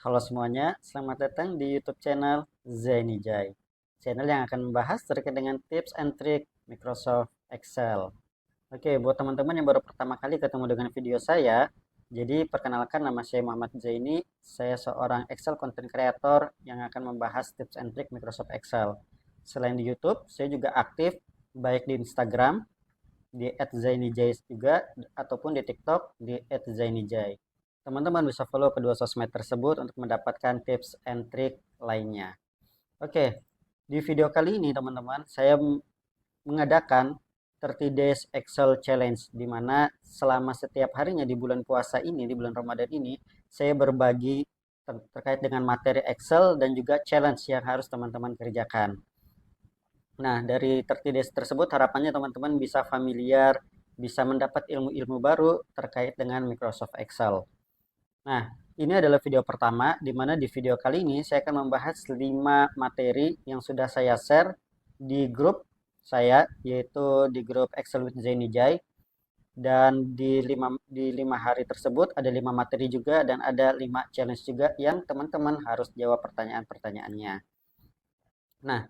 Halo semuanya, selamat datang di YouTube channel Zaini Jai. Channel yang akan membahas terkait dengan tips and trick Microsoft Excel. Oke, buat teman-teman yang baru pertama kali ketemu dengan video saya, jadi perkenalkan nama saya Muhammad Zaini. Saya seorang Excel content creator yang akan membahas tips and trick Microsoft Excel. Selain di YouTube, saya juga aktif baik di Instagram di @zainijai juga ataupun di TikTok di @zainijai. Teman-teman bisa follow kedua sosmed tersebut untuk mendapatkan tips and trick lainnya. Oke, di video kali ini teman-teman saya mengadakan 30 Days Excel Challenge di mana selama setiap harinya di bulan puasa ini, di bulan Ramadan ini, saya berbagi terkait dengan materi Excel dan juga challenge yang harus teman-teman kerjakan. Nah, dari 30 days tersebut harapannya teman-teman bisa familiar, bisa mendapat ilmu-ilmu baru terkait dengan Microsoft Excel. Nah, ini adalah video pertama, di mana di video kali ini saya akan membahas 5 materi yang sudah saya share di grup saya, yaitu di grup Excel with Zaini Jai. Dan di lima hari tersebut ada 5 materi juga dan ada 5 challenge juga yang teman-teman harus jawab pertanyaan-pertanyaannya. Nah,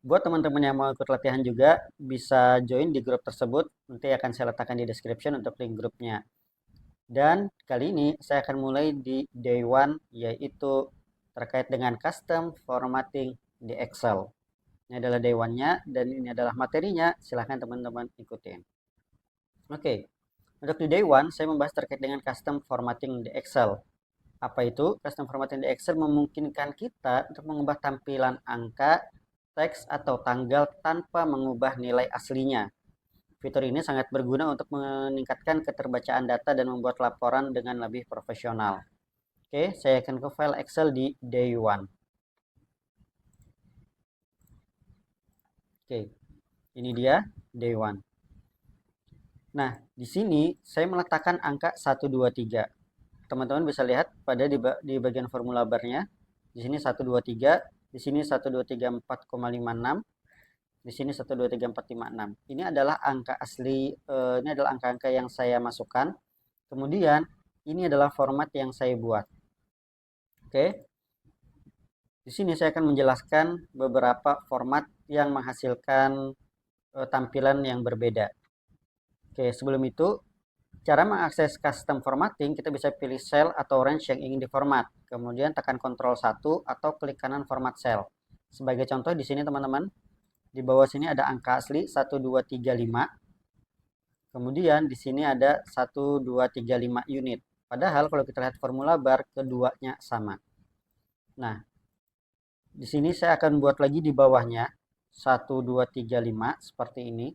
buat teman-teman yang mau ikut latihan juga bisa join di grup tersebut. Nanti akan saya letakkan di description untuk link grupnya. Dan kali ini saya akan mulai di day one yaitu terkait dengan custom formatting di Excel. Ini adalah day one-nya dan ini adalah materinya. Silahkan teman-teman ikutin. Oke, untuk di day one saya membahas terkait dengan custom formatting di Excel. Apa itu? Custom formatting di Excel memungkinkan kita untuk mengubah tampilan angka, teks, atau tanggal tanpa mengubah nilai aslinya. Fitur ini sangat berguna untuk meningkatkan keterbacaan data dan membuat laporan dengan lebih profesional. Oke, saya akan ke file Excel di day one. Oke, ini dia day one. Nah, di sini saya meletakkan angka 123. Teman-teman bisa lihat pada di bagian formula barnya. Di sini 123, di sini 123,4,56, di sini 123,456. Ini adalah angka asli, ini adalah angka-angka yang saya masukkan. Kemudian ini adalah format yang saya buat. Oke. Di sini saya akan menjelaskan beberapa format yang menghasilkan tampilan yang berbeda. Oke, sebelum itu cara mengakses custom formatting, kita bisa pilih cell atau range yang ingin diformat. Kemudian tekan Ctrl 1 atau klik kanan format cell. Sebagai contoh di sini teman-teman, di bawah sini ada angka asli 1235. Kemudian di sini ada 1235 unit. Padahal kalau kita lihat formula bar, keduanya sama. Nah, di sini saya akan buat lagi di bawahnya 1235 seperti ini.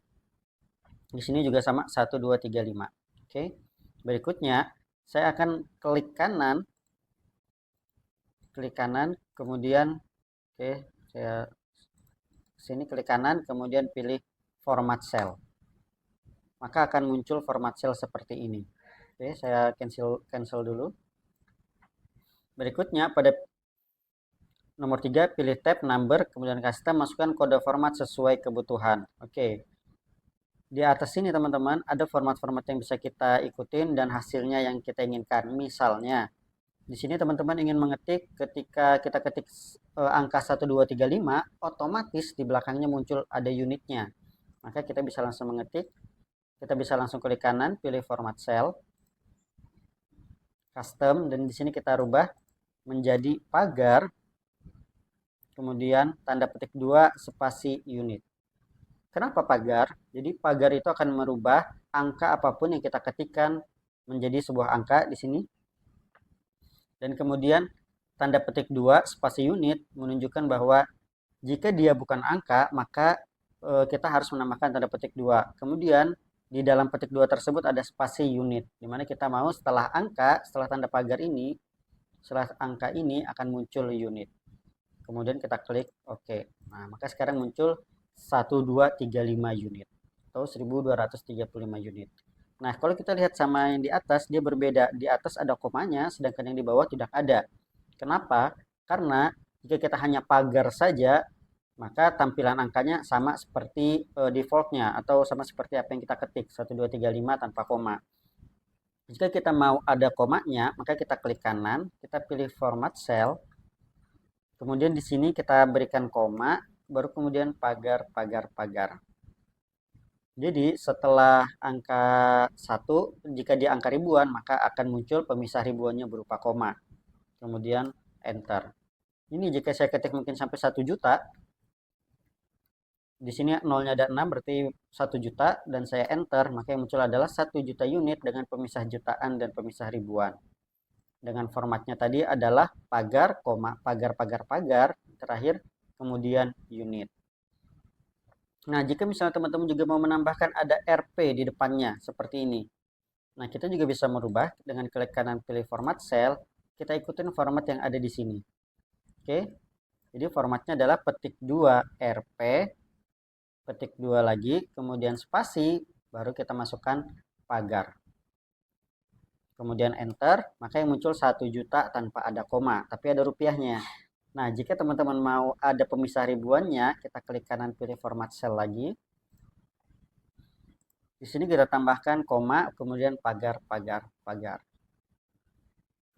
Di sini juga sama 1235. Oke. Berikutnya saya akan klik kanan, kemudian oke, saya sini klik kanan, kemudian pilih format cell. Maka akan muncul format cell seperti ini. Oke, saya cancel dulu. Berikutnya pada nomor 3 pilih tab number, kemudian custom, masukkan kode format sesuai kebutuhan. Oke. Di atas sini teman-teman ada format-format yang bisa kita ikutin dan hasilnya yang kita inginkan. Misalnya di sini teman-teman ingin mengetik, ketika kita ketik angka 1235, otomatis di belakangnya muncul ada unitnya. Maka kita bisa langsung mengetik, kita bisa langsung klik kanan, pilih format cell, custom, dan di sini kita rubah menjadi pagar, kemudian tanda petik 2 spasi unit. Kenapa pagar? Jadi pagar itu akan merubah angka apapun yang kita ketikkan menjadi sebuah angka di sini. Dan kemudian tanda petik 2 spasi unit menunjukkan bahwa jika dia bukan angka, maka kita harus menambahkan tanda petik 2. Kemudian di dalam petik 2 tersebut ada spasi unit, di mana kita mau setelah angka, setelah tanda pagar ini, setelah angka ini akan muncul unit. Kemudian kita klik OK. Nah, maka sekarang muncul 1235 unit atau 1235 unit. Nah, kalau kita lihat sama yang di atas, dia berbeda. Di atas ada komanya, sedangkan yang di bawah tidak ada. Kenapa? Karena jika kita hanya pagar saja, maka tampilan angkanya sama seperti defaultnya atau sama seperti apa yang kita ketik, 1235 tanpa koma. Jika kita mau ada komanya, maka kita klik kanan, kita pilih format cell. Kemudian di sini kita berikan koma, baru kemudian pagar, pagar, pagar. Jadi setelah angka 1, jika dia angka ribuan, maka akan muncul pemisah ribuannya berupa koma. Kemudian enter. Ini jika saya ketik mungkin sampai 1 juta, di sini nolnya ada 6, berarti 1 juta, dan saya enter, maka yang muncul adalah 1 juta unit dengan pemisah jutaan dan pemisah ribuan. Dengan formatnya tadi adalah pagar, koma, pagar, pagar, pagar, terakhir kemudian unit. Nah, jika misalnya teman-teman juga mau menambahkan ada RP di depannya, seperti ini. Nah, kita juga bisa merubah dengan klik kanan pilih format cell, kita ikutin format yang ada di sini. Oke, jadi formatnya adalah petik 2 RP, petik 2 lagi, kemudian spasi, baru kita masukkan pagar. Kemudian enter, maka yang muncul 1 juta tanpa ada koma, tapi ada rupiahnya. Nah, jika teman-teman mau ada pemisah ribuannya, kita klik kanan pilih format cell lagi. Di sini kita tambahkan koma, kemudian pagar, pagar, pagar.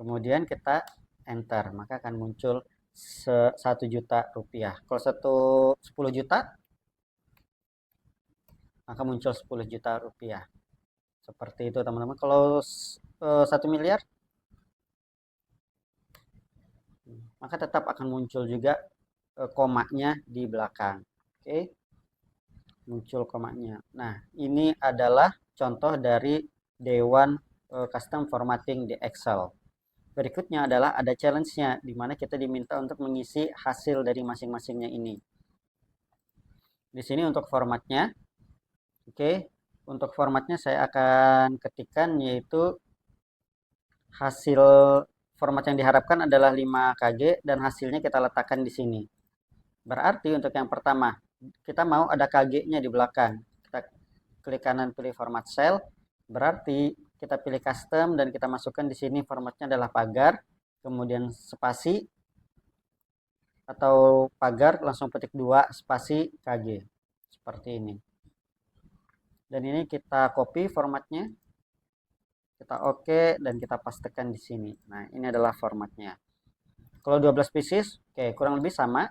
Kemudian kita enter, maka akan muncul 1 juta rupiah. Kalau 10 juta, maka muncul 10 juta rupiah. Seperti itu teman-teman. Kalau 1 miliar, maka tetap akan muncul juga komanya di belakang. Oke, muncul komanya. Nah, ini adalah contoh dari Dewan Custom Formatting di Excel. Berikutnya adalah ada challenge-nya, di mana kita diminta untuk mengisi hasil dari masing-masingnya ini. Di sini untuk formatnya, oke, untuk formatnya saya akan ketikkan yaitu hasil format yang diharapkan adalah 5 kg dan hasilnya kita letakkan di sini. Berarti untuk yang pertama, kita mau ada kg-nya di belakang. Kita klik kanan pilih format cell, berarti kita pilih custom dan kita masukkan di sini formatnya adalah pagar, kemudian spasi atau pagar langsung petik 2 spasi kg. Seperti ini. Dan ini kita copy formatnya. Kita oke dan kita pastekan di sini. Nah, ini adalah formatnya. Kalau 12 pieces, oke, kurang lebih sama.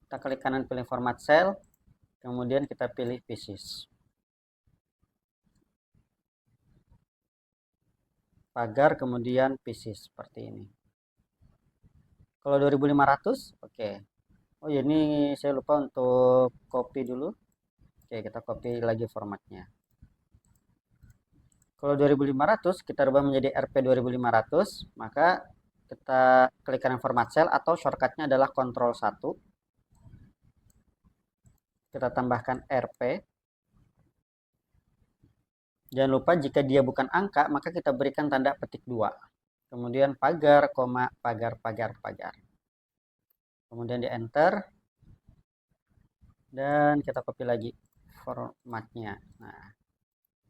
Kita klik kanan pilih format cell, kemudian kita pilih pieces. Pagar kemudian pieces seperti ini. Kalau 2500, oke. Oh ya, ini saya lupa untuk copy dulu. Oke, kita copy lagi formatnya. Kalau 2500 kita rubah menjadi RP 2500, maka kita klik kanan format cell atau shortcutnya adalah Ctrl 1. Kita tambahkan RP. Jangan lupa jika dia bukan angka, maka kita berikan tanda petik 2. Kemudian pagar, koma, pagar, pagar, pagar. Kemudian di enter. Dan kita copy lagi formatnya. Nah,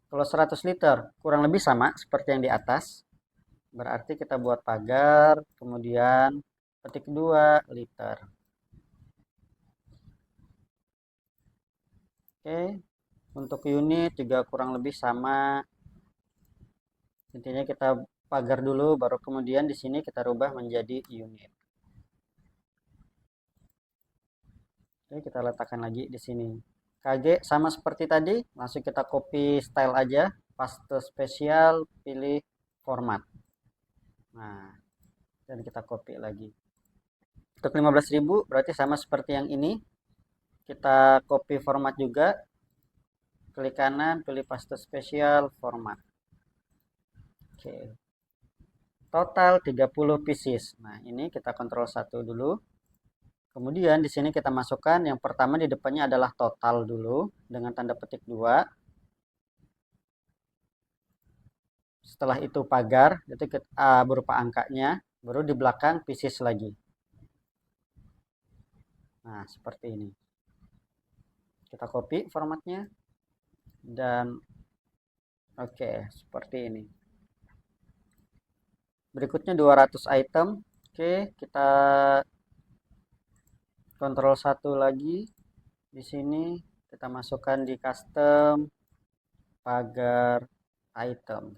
kalau 100 liter kurang lebih sama seperti yang di atas. Berarti kita buat pagar, kemudian petik 2 liter. Oke, untuk unit juga kurang lebih sama. Intinya kita pagar dulu, baru kemudian di sini kita rubah menjadi unit. Oke, kita letakkan lagi di sini. KG sama seperti tadi, langsung kita copy style aja, paste spesial, pilih format. Nah, dan kita copy lagi. Untuk 15.000 berarti sama seperti yang ini. Kita copy format juga. Klik kanan, pilih paste spesial, format. Oke. Total 30 pieces. Nah, ini kita Ctrl 1 dulu. Kemudian di sini kita masukkan yang pertama di depannya adalah total dulu dengan tanda petik 2. Setelah itu pagar, itu berupa angkanya, baru di belakang pieces lagi. Nah, seperti ini. Kita copy formatnya dan oke, seperti ini. Berikutnya 200 item. Oke, kita Ctrl 1 lagi. Di sini kita masukkan di custom pagar item.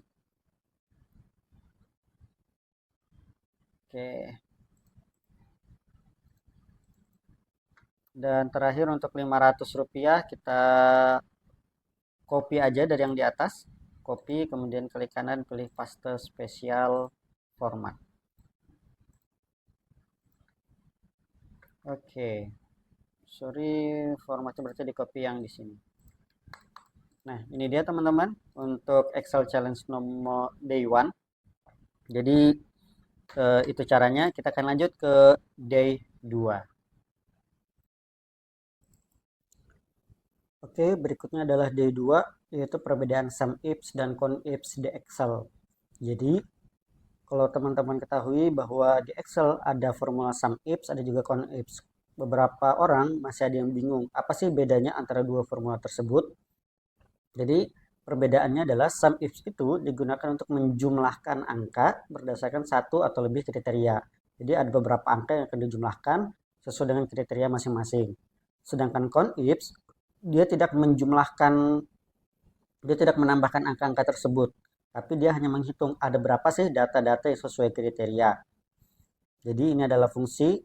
Oke. Dan terakhir untuk Rp500 kita copy aja dari yang di atas. Copy, kemudian klik kanan, pilih paste spesial format. Oke. Sorry, formatnya berarti di copy yang di sini. Nah, ini dia teman-teman untuk Excel Challenge nomor day 1. Jadi itu caranya. Kita akan lanjut ke day 2. Oke, berikutnya adalah day 2, yaitu perbedaan SUMIFS dan CONIFS di Excel. Jadi, kalau teman-teman ketahui bahwa di Excel ada formula SUMIFS, ada juga CONIFS. Beberapa orang masih ada yang bingung, apa sih bedanya antara dua formula tersebut? Jadi, perbedaannya adalah SUMIFS itu digunakan untuk menjumlahkan angka berdasarkan satu atau lebih kriteria. Jadi, ada beberapa angka yang akan dijumlahkan sesuai dengan kriteria masing-masing. Sedangkan CONIFS dia tidak menambahkan angka-angka tersebut, tapi dia hanya menghitung ada berapa sih data-data yang sesuai kriteria. Jadi ini adalah fungsi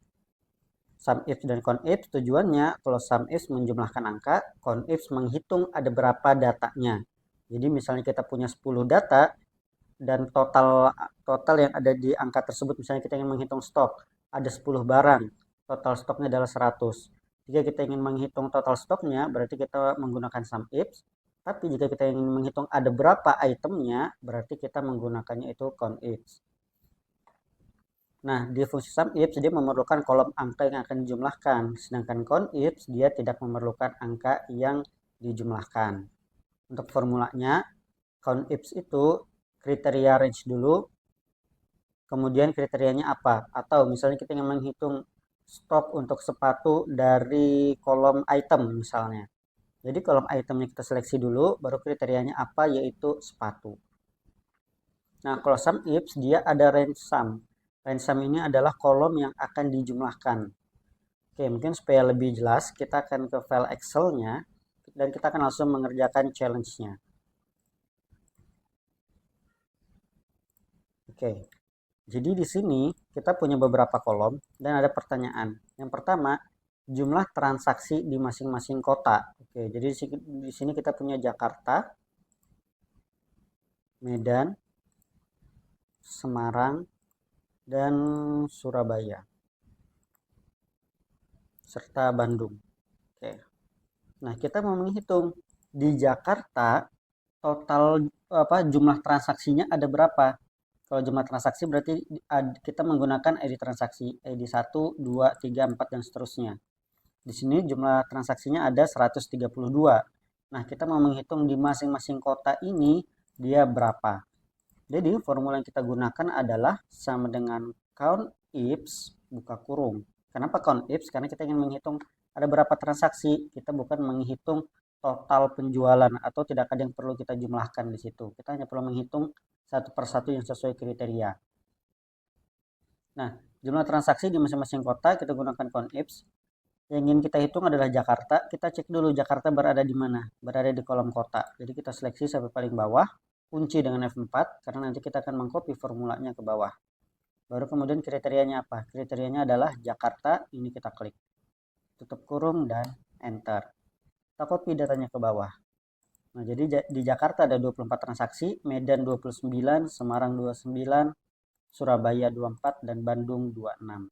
SUMIFS dan CONIFS. Tujuannya kalau SUMIFS menjumlahkan angka, CONIFS menghitung ada berapa datanya. Jadi misalnya kita punya 10 data dan total yang ada di angka tersebut, misalnya kita ingin menghitung stok, ada 10 barang, total stoknya adalah 100. Jika kita ingin menghitung total stoknya, berarti kita menggunakan SUMIFS. Tapi jika kita ingin menghitung ada berapa itemnya, berarti kita menggunakannya itu CONIFS. Nah, di fungsi SUMIFS dia memerlukan kolom angka yang akan dijumlahkan, sedangkan CONIFS dia tidak memerlukan angka yang dijumlahkan. Untuk formulanya, CONIFS itu kriteria range dulu, kemudian kriterianya apa? Atau misalnya kita ingin menghitung stok untuk sepatu dari kolom item misalnya. Jadi kolom itemnya kita seleksi dulu, baru kriterianya apa, yaitu sepatu. Nah, kalau SUMIFS dia ada range sum. Range sum ini adalah kolom yang akan dijumlahkan. Oke, mungkin supaya lebih jelas, kita akan ke file Excel-nya dan kita akan langsung mengerjakan challenge-nya. Oke, jadi di sini kita punya beberapa kolom dan ada pertanyaan. Yang pertama, jumlah transaksi di masing-masing kota. Oke, jadi di sini kita punya Jakarta, Medan, Semarang, dan Surabaya, serta Bandung. Oke. Nah, kita mau menghitung di Jakarta total jumlah transaksinya ada berapa? Kalau jumlah transaksi berarti kita menggunakan ID transaksi, ID 1, 2, 3, 4, dan seterusnya. Di sini jumlah transaksinya ada 132. Nah, kita mau menghitung di masing-masing kota ini dia berapa. Jadi, formula yang kita gunakan adalah sama dengan COUNTIFS buka kurung. Kenapa COUNTIFS? Karena kita ingin menghitung ada berapa transaksi. Kita bukan menghitung total penjualan atau tidak ada yang perlu kita jumlahkan di situ. Kita hanya perlu menghitung satu persatu yang sesuai kriteria. Nah, jumlah transaksi di masing-masing kota kita gunakan COUNTIFS. Yang ingin kita hitung adalah Jakarta. Kita cek dulu Jakarta berada di mana. Berada di kolom kota. Jadi kita seleksi sampai paling bawah. Kunci dengan F4 karena nanti kita akan mengcopy formulanya ke bawah. Baru kemudian kriterianya apa? Kriterianya adalah Jakarta. Ini kita klik. Tutup kurung dan enter. Kita copy datanya ke bawah. Nah, jadi di Jakarta ada 24 transaksi, Medan 29, Semarang 29, Surabaya 24, dan Bandung 26.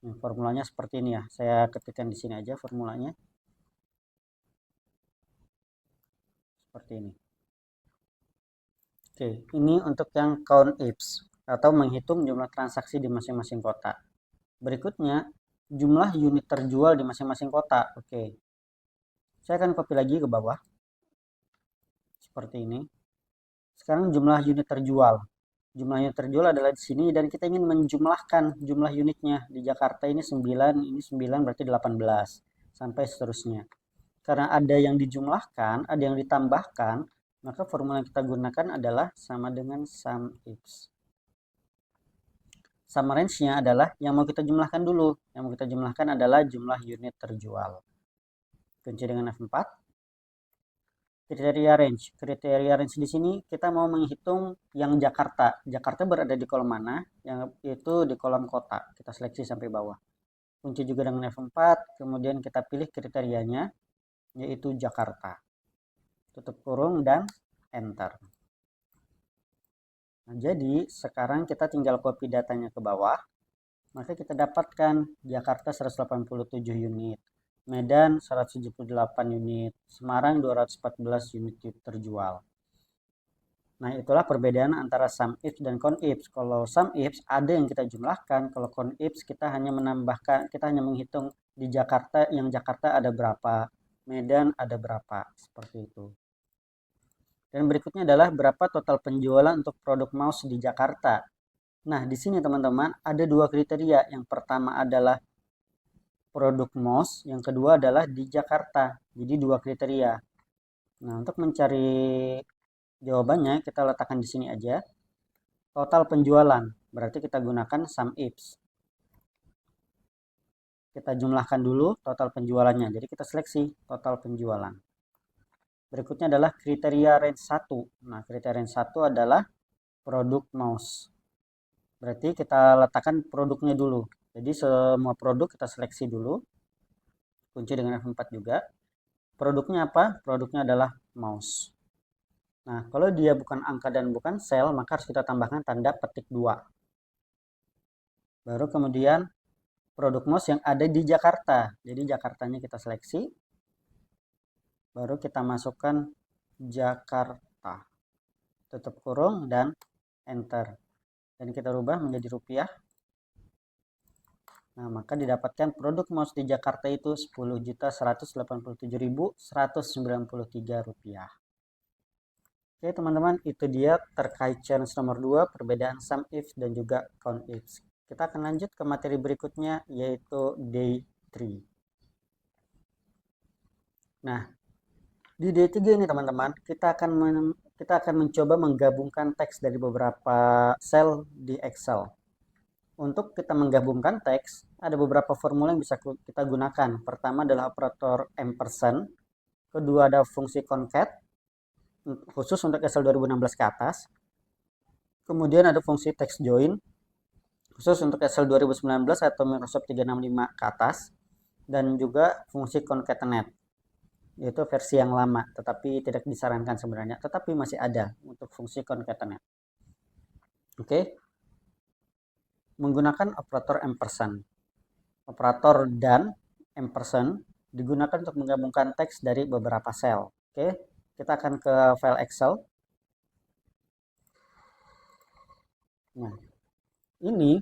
Nah, formulanya seperti ini ya. Saya ketikkan di sini aja formulanya. Seperti ini. Oke, ini untuk yang COUNTIFS atau menghitung jumlah transaksi di masing-masing kota. Berikutnya, jumlah unit terjual di masing-masing kota. Oke. Saya akan copy lagi ke bawah. Seperti ini. Sekarang jumlah unit terjual. Jumlah unit terjual adalah di sini dan kita ingin menjumlahkan jumlah unitnya. Di Jakarta ini 9, ini 9 berarti 18 sampai seterusnya. Karena ada yang dijumlahkan, ada yang ditambahkan, maka formula yang kita gunakan adalah sama dengan SUMIFS. Sum range-nya adalah yang mau kita jumlahkan dulu. Yang mau kita jumlahkan adalah jumlah unit terjual. Kunci dengan F4. kriteria range. Kriteria range di sini kita mau menghitung yang Jakarta. Jakarta berada di kolom mana? Yang itu di kolom kota. Kita seleksi sampai bawah. Kunci juga dengan F4, kemudian kita pilih kriterianya, yaitu Jakarta. Tutup kurung dan enter. Nah, jadi sekarang kita tinggal copy datanya ke bawah. Maka kita dapatkan Jakarta 187 unit, Medan 178 unit, Semarang 214 unit terjual. Nah, itulah perbedaan antara SUMIFS dan CONIFS. Kalau SUMIFS ada yang kita jumlahkan, kalau CONIFS kita hanya menambahkan, kita hanya menghitung di Jakarta, yang Jakarta ada berapa, Medan ada berapa, seperti itu. Dan berikutnya adalah berapa total penjualan untuk produk mouse di Jakarta. Nah, di sini teman-teman ada dua kriteria. Yang pertama adalah produk mouse, yang kedua adalah di Jakarta. Jadi dua kriteria. Nah, untuk mencari jawabannya kita letakkan di sini aja. Total penjualan, berarti kita gunakan SUMIFS. Kita jumlahkan dulu total penjualannya. Jadi kita seleksi total penjualan. Berikutnya adalah kriteria range 1. Nah, kriteria range 1 adalah produk mouse. Berarti kita letakkan produknya dulu. Jadi semua produk kita seleksi dulu. Kunci dengan F4 juga. Produknya apa? Produknya adalah mouse. Nah, kalau dia bukan angka dan bukan sel, maka harus kita tambahkan tanda petik 2. Baru kemudian produk mouse yang ada di Jakarta. Jadi Jakartanya kita seleksi. Baru kita masukkan Jakarta. Tutup kurung dan enter. Dan kita rubah menjadi rupiah. Nah, maka didapatkan produk mouse di Jakarta itu Rp10.187.193. Oke teman-teman, itu dia terkait challenge nomor 2, perbedaan SUMIFS dan juga CONIFS. Kita akan lanjut ke materi berikutnya, yaitu day 3. Nah, di day 3 ini teman-teman, kita akan mencoba menggabungkan teks dari beberapa sel di Excel. Untuk kita menggabungkan teks, ada beberapa formula yang bisa kita gunakan. Pertama adalah operator ampersand, kedua ada fungsi concat, khusus untuk Excel 2016 ke atas. Kemudian ada fungsi text join, khusus untuk Excel 2019 atau Microsoft 365 ke atas. Dan juga fungsi concatenate, yaitu versi yang lama, tetapi tidak disarankan sebenarnya, tetapi masih ada untuk fungsi concatenate. Oke. Menggunakan operator ampersand. Operator dan ampersand digunakan untuk menggabungkan teks dari beberapa sel. Oke. Kita akan ke file Excel. Nah, ini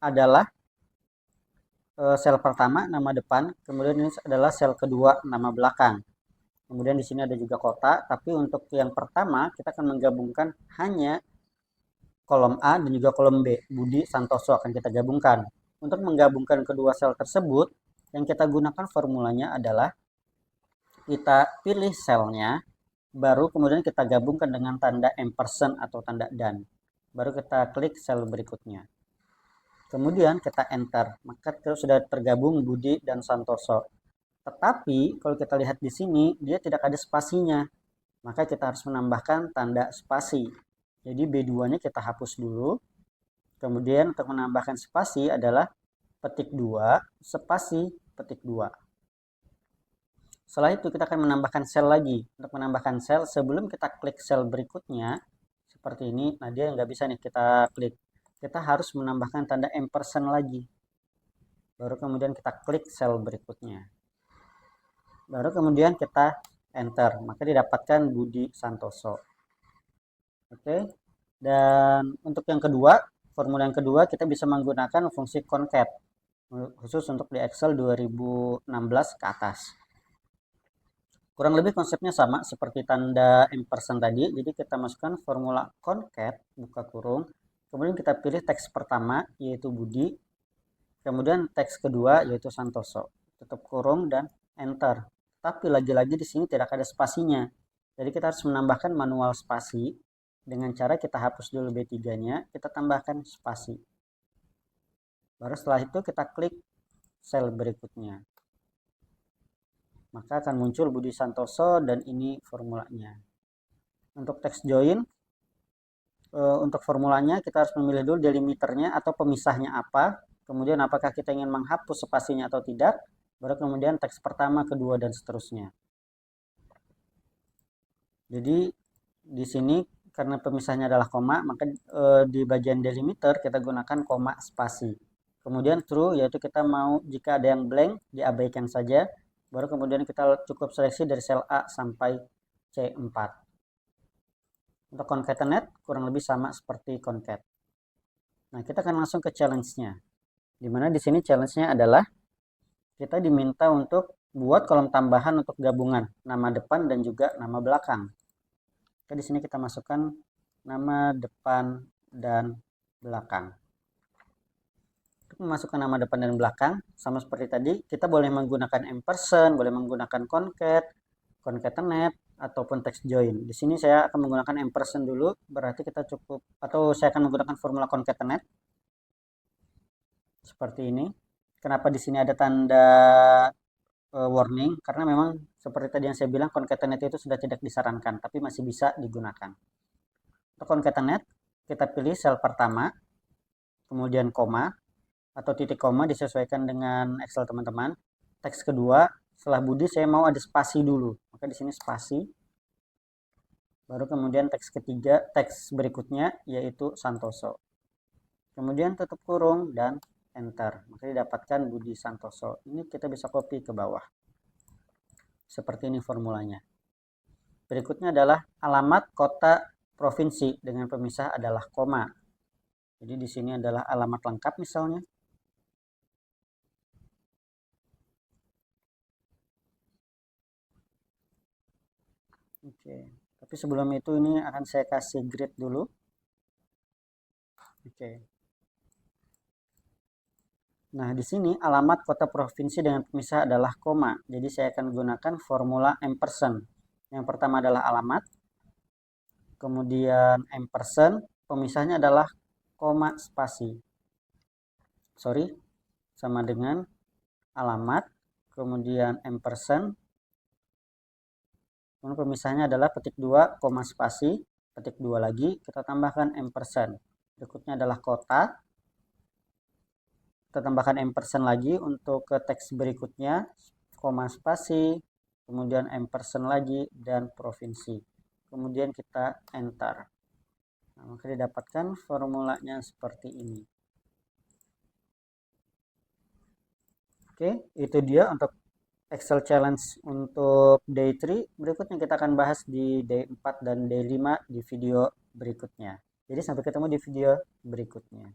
adalah sel pertama nama depan, kemudian ini adalah sel kedua nama belakang. Kemudian di sini ada juga kota, tapi untuk yang pertama kita akan menggabungkan hanya kolom A dan juga kolom B. Budi Santoso akan kita gabungkan. Untuk menggabungkan kedua sel tersebut, yang kita gunakan formulanya adalah kita pilih selnya, baru kemudian kita gabungkan dengan tanda ampersand atau tanda dan. Baru kita klik sel berikutnya. Kemudian kita enter, maka sudah tergabung Budi dan Santoso. Tetapi kalau kita lihat di sini, dia tidak ada spasinya. Maka kita harus menambahkan tanda spasi. Jadi B2-nya kita hapus dulu. Kemudian untuk menambahkan spasi adalah petik 2, spasi, petik 2. Setelah itu kita akan menambahkan sel lagi. Untuk menambahkan sel, sebelum kita klik sel berikutnya, seperti ini, nah dia nggak bisa nih kita klik. Kita harus menambahkan tanda ampersand lagi. Baru kemudian kita klik sel berikutnya. Baru kemudian kita enter, maka didapatkan Budi Santoso. Oke. Dan untuk yang kedua, formula yang kedua kita bisa menggunakan fungsi concat, khusus untuk di Excel 2016 ke atas. Kurang lebih konsepnya sama seperti tanda ampersand tadi. Jadi kita masukkan formula concat, buka kurung. Kemudian kita pilih teks pertama, yaitu Budi. Kemudian teks kedua, yaitu Santoso. Tutup kurung dan enter. Tapi lagi-lagi di sini tidak ada spasinya. Jadi kita harus menambahkan manual spasi. Dengan cara kita hapus dulu B3-nya, kita tambahkan spasi. Baru setelah itu kita klik sel berikutnya. maka akan muncul Budi Santoso dan ini formulanya. Untuk text join, untuk formulanya kita harus memilih dulu delimiternya atau pemisahnya apa, kemudian apakah kita ingin menghapus spasinya atau tidak, baru kemudian teks pertama, kedua, dan seterusnya. Jadi di sini karena pemisahnya adalah koma, maka di bagian delimiter kita gunakan koma spasi. Kemudian true, yaitu kita mau jika ada yang blank diabaikan saja, baru kemudian kita cukup seleksi dari sel A sampai C4. Untuk concatenate kurang lebih sama seperti concat. Nah, kita akan langsung ke challenge-nya. Dimana di sini challenge-nya adalah kita diminta untuk buat kolom tambahan untuk gabungan nama depan dan juga nama belakang. Oke, di sini kita masukkan nama depan dan belakang. Untuk memasukkan nama depan dan belakang, sama seperti tadi, kita boleh menggunakan ampersand, boleh menggunakan concat, concatenate, ataupun text join. Di sini saya akan menggunakan ampersand dulu, berarti kita cukup, atau saya akan menggunakan formula concatenate. Seperti ini. Kenapa di sini ada tanda warning? Karena memang seperti tadi yang saya bilang, concatenate itu sudah tidak disarankan, tapi masih bisa digunakan. Untuk concatenate, kita pilih sel pertama, kemudian koma, atau titik koma disesuaikan dengan Excel teman-teman. Teks kedua, setelah Budi saya mau ada spasi dulu, maka di sini spasi. Baru kemudian teks ketiga, teks berikutnya yaitu Santoso. Kemudian tutup kurung dan enter, maka didapatkan Budi Santoso. Ini kita bisa copy ke bawah. Seperti ini formulanya. Berikutnya adalah alamat kota provinsi dengan pemisah adalah koma. Jadi di sini adalah alamat lengkap misalnya. Oke, tapi sebelum itu ini akan saya kasih grid dulu. Oke. Nah, di sini alamat kota provinsi dengan pemisah adalah koma. Jadi saya akan gunakan formula ampersand. Yang pertama adalah alamat, kemudian ampersand, pemisahnya adalah koma spasi. Sorry, sama dengan alamat, kemudian ampersand, kemudian pemisahnya adalah petik 2, koma spasi, petik 2 lagi, kita tambahkan ampersand. Berikutnya adalah kota, kita tambahkan ampersand lagi untuk ke teks berikutnya, koma spasi, kemudian ampersand lagi, dan provinsi. Kemudian kita enter. Nah, maka didapatkan formulanya seperti ini. Oke, itu dia untuk Excel challenge untuk day 3. Berikutnya kita akan bahas di day 4 dan day 5 di video berikutnya. Jadi sampai ketemu di video berikutnya.